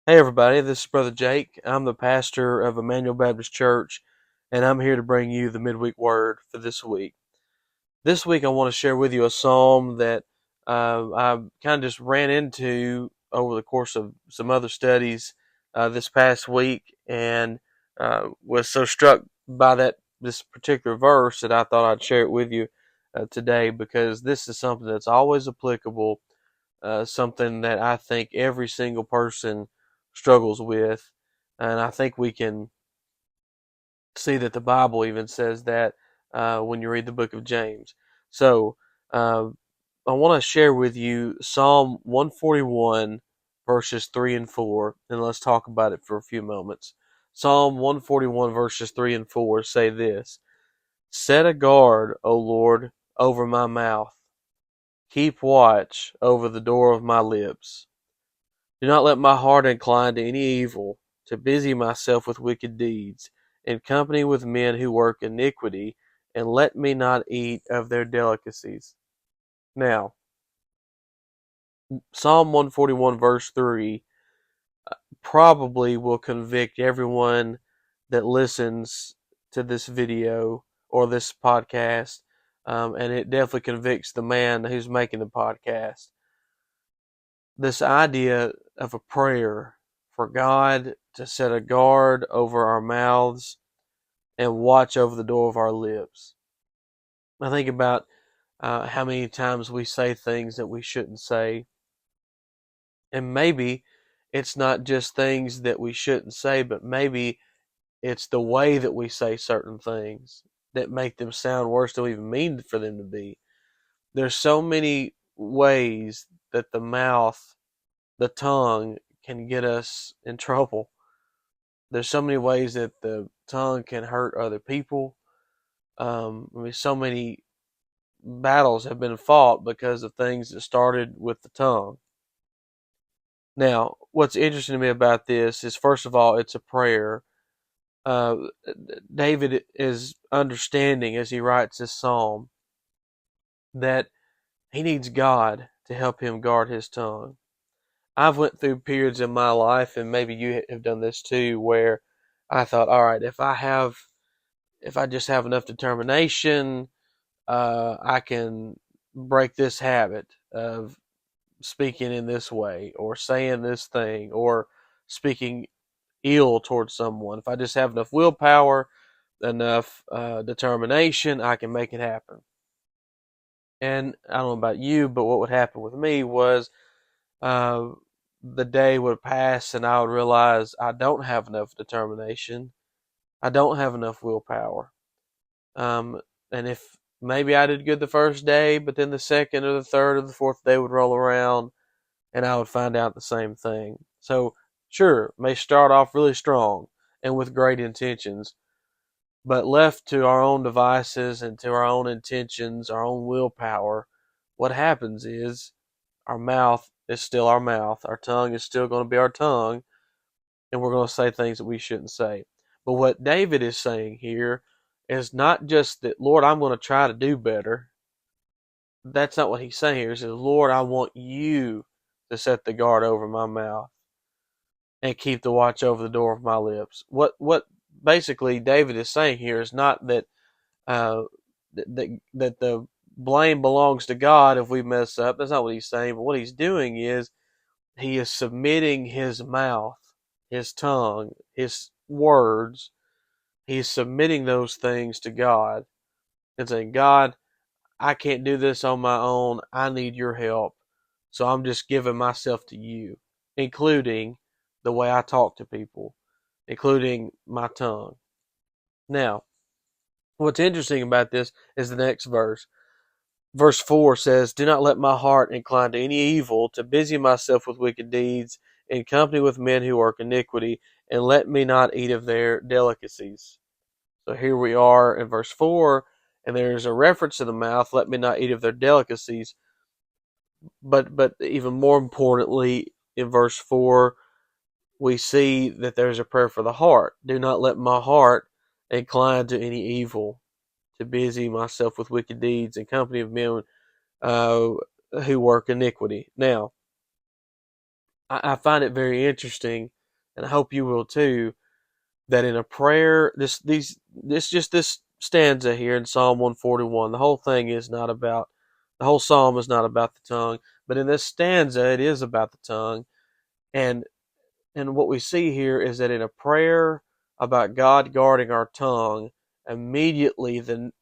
Hey everybody, this is Brother Jake. I'm the pastor of Emmanuel Baptist Church, and I'm here to bring you the midweek word for this week. This week I want to share with you a psalm that I kind of just ran into over the course of some other studies this past week, and was so struck by this particular verse that I thought I'd share it with you today, because this is something that's always applicable, something that I think every single person struggles with. And I think we can see that the Bible even says that when you read the book of James. So uh, I want to share with you Psalm 141, verses 3 and 4, and let's talk about it for a few moments. Psalm 141, verses 3 and 4 say this: Set a guard, O Lord, over my mouth. Keep watch over the door of my lips. Do not let my heart incline to any evil, to busy myself with wicked deeds, in company with men who work iniquity, and let me not eat of their delicacies. Now, Psalm 141, verse 3, probably will convict everyone that listens to this video or this podcast, and it definitely convicts the man who's making the podcast. This idea of a prayer for God to set a guard over our mouths and watch over the door of our lips. I think about how many times we say things that we shouldn't say. And maybe it's not just things that we shouldn't say, but maybe it's the way that we say certain things that make them sound worse than we even mean for them to be. There's so many ways that the tongue, can get us in trouble. There's so many ways that the tongue can hurt other people. So many battles have been fought because of things that started with the tongue. Now, what's interesting to me about this is, first of all, it's a prayer. Uh, David is understanding as he writes this psalm that he needs God to help him guard his tongue. I've went through periods in my life, and maybe you have done this too, where I thought, all right, if I just have enough determination, I can break this habit of speaking in this way, or saying this thing, or speaking ill towards someone. If I just have enough willpower, enough determination, I can make it happen. And I don't know about you, but what would happen with me was uh, the day would pass and I would realize I don't have enough determination. I don't have enough willpower. Um, and if maybe I did good the first day, but then the second or the third or the fourth day would roll around and I would find out the same thing. So, sure, may start off really strong and with great intentions, but left to our own devices and to our own intentions, our own willpower, what happens is our mouth is still our mouth, our tongue is still going to be our tongue, and we're going to say things that we shouldn't say. But what David is saying here is not just that, Lord, I'm going to try to do better. That's not what he's saying here. He says, Lord, I want you to set the guard over my mouth and keep the watch over the door of my lips. What basically David is saying here is not that that the blame belongs to God if we mess up. That's not what he's saying. But what he's doing is he is submitting his mouth, his tongue, his words. He's submitting those things to God and saying, God, I can't do this on my own. I need your help. So I'm just giving myself to you, including the way I talk to people, including my tongue. Now, what's interesting about this is the next verse. Verse 4 says, Do not let my heart incline to any evil, to busy myself with wicked deeds, in company with men who work iniquity, and let me not eat of their delicacies. So here we are in verse 4, and there's a reference to the mouth, let me not eat of their delicacies. But even more importantly, in verse 4, we see that there's a prayer for the heart. Do not let my heart incline to any evil, to busy myself with wicked deeds, in company of men uh, who work iniquity. Now, I find it very interesting and I hope you will too, that in a prayer, this stanza here in Psalm 141, the whole thing is not about, the whole psalm is not about the tongue, but in this stanza, it is about the tongue. And what we see here is that in a prayer about God guarding our tongue, immediately the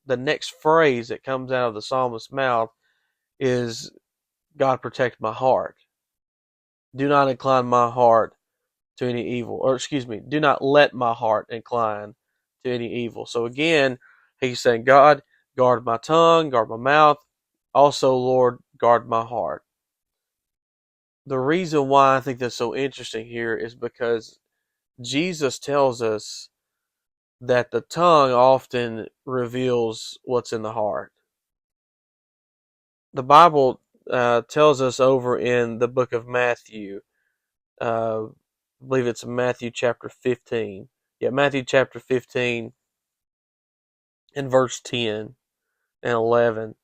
next phrase that comes out of the psalmist's mouth is, God protect my heart. Do not incline my heart to any evil. Or excuse me, do not let my heart incline to any evil. So again, he's saying, God, guard my tongue, guard my mouth. Also, Lord, guard my heart. The reason why I think that's so interesting here is because Jesus tells us that the tongue often reveals what's in the heart. The Bible tells us over in the book of Matthew, I believe it's Matthew chapter 15. Yeah, Matthew chapter 15 and verse 10 and 11.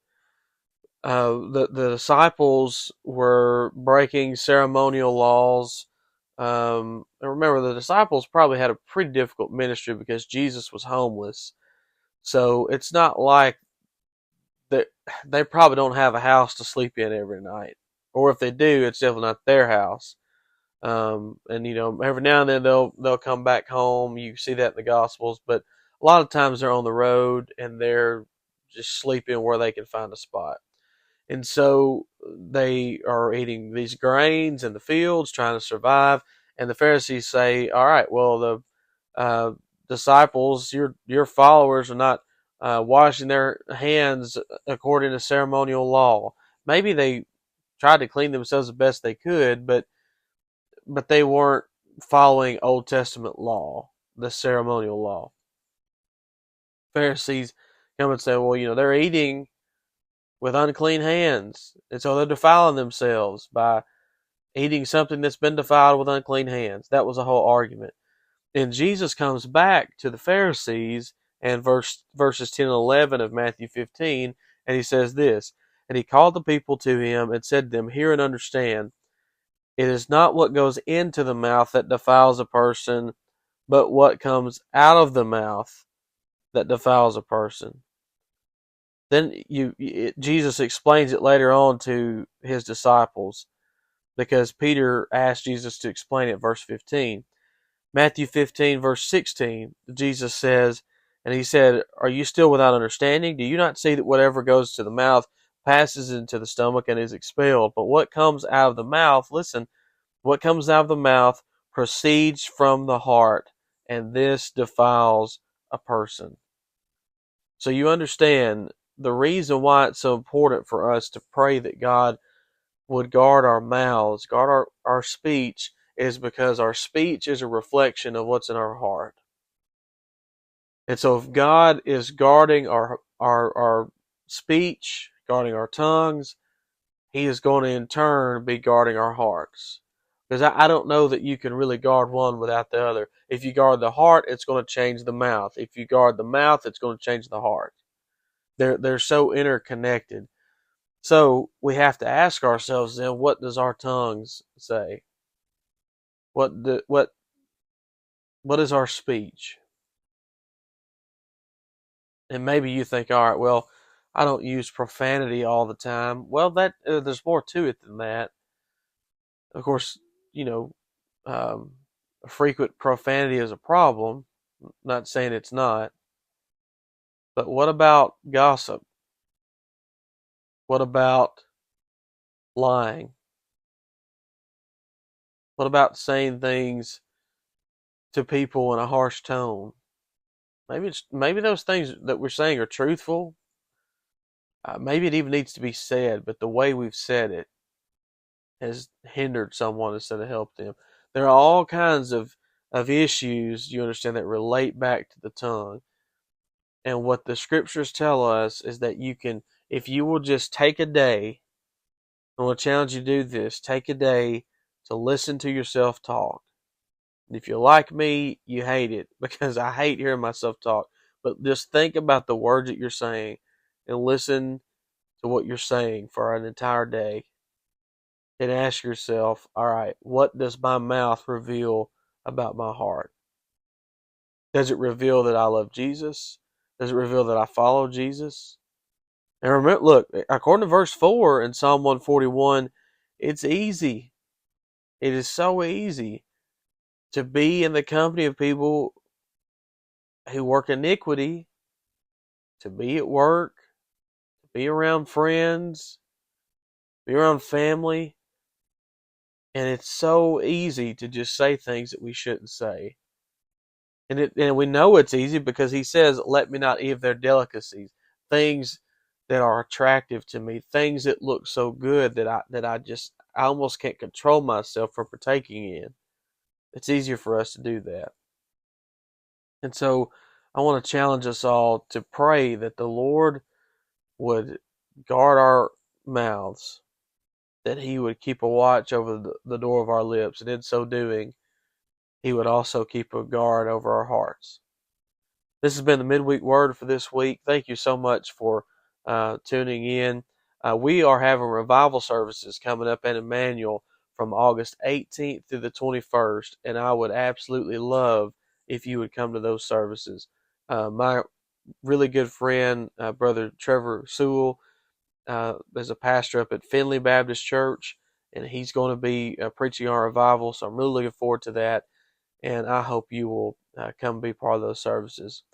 The disciples were breaking ceremonial laws. And remember, the disciples probably had a pretty difficult ministry because Jesus was homeless. So it's not like that they probably don't have a house to sleep in every night. Or if they do, it's definitely not their house. And every now and then they'll come back home. You see that in the Gospels, but a lot of times they're on the road and they're just sleeping where they can find a spot. And so they are eating these grains in the fields, trying to survive. And the Pharisees say, "All right, well, the disciples, your followers, are not washing their hands according to ceremonial law. Maybe they tried to clean themselves the best they could, but they weren't following Old Testament law, the ceremonial law." Pharisees come and say, "Well, they're eating with unclean hands, and so they're defiling themselves by eating something that's been defiled with unclean hands." That was the whole argument. And Jesus comes back to the Pharisees and verses 10 and 11 of Matthew 15, and he says this, "And he called the people to him and said to them, Hear and understand, it is not what goes into the mouth that defiles a person, but what comes out of the mouth that defiles a person." Then Jesus explains it later on to his disciples, because Peter asked Jesus to explain it, verse 15. Matthew 15, verse 16, Jesus says, and he said, "Are you still without understanding? Do you not see that whatever goes to the mouth passes into the stomach and is expelled? But what comes out of the mouth," listen, "what comes out of the mouth proceeds from the heart, and this defiles a person." So you understand the reason why it's so important for us to pray that God would guard our mouths, guard our speech, is because our speech is a reflection of what's in our heart. And so if God is guarding our speech, guarding our tongues, he is going to in turn be guarding our hearts. Because I don't know that you can really guard one without the other. If you guard the heart, it's going to change the mouth. If you guard the mouth, it's going to change the heart. They're so interconnected. So we have to ask ourselves then, what does our tongues say? What is our speech? And maybe you think, all right, well, I don't use profanity all the time. Well, there's more to it than that. Of course, frequent profanity is a problem. I'm not saying it's not. But what about gossip? What about lying? What about saying things to people in a harsh tone? Maybe those things that we're saying are truthful. Maybe it even needs to be said, but the way we've said it has hindered someone instead of helped them. There are all kinds of issues, you understand, that relate back to the tongue. And what the scriptures tell us is that you can, if you will just take a day, I want to challenge you to do this, take a day to listen to yourself talk. And if you like me, you hate it, because I hate hearing myself talk. But just think about the words that you're saying and listen to what you're saying for an entire day. and ask yourself, all right, what does my mouth reveal about my heart? Does it reveal that I love Jesus? Does it reveal that I follow Jesus? And remember, look, according to verse 4 in Psalm 141, it's easy. It is so easy to be in the company of people who work iniquity, to be at work, to be around friends, be around family, and it's so easy to just say things that we shouldn't say. And we know it's easy because he says, "Let me not eat of their delicacies," things that are attractive to me, things that look so good that I almost can't control myself from partaking in. It's easier for us to do that. And so I want to challenge us all to pray that the Lord would guard our mouths, that he would keep a watch over the door of our lips, and in so doing, he would also keep a guard over our hearts. This has been the midweek word for this week. Thank you so much for tuning in. We are having revival services coming up in Emmanuel from August 18th through the 21st, and I would absolutely love if you would come to those services. My really good friend, Brother Trevor Sewell, is a pastor up at Finley Baptist Church, and he's going to be preaching on revival, so I'm really looking forward to that, and I hope you will come be part of those services.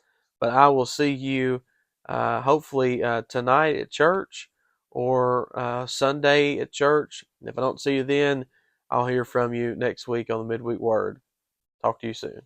But I will see you hopefully tonight at church or Sunday at church. If I don't see you then, I'll hear from you next week on the Midweek Word. Talk to you soon.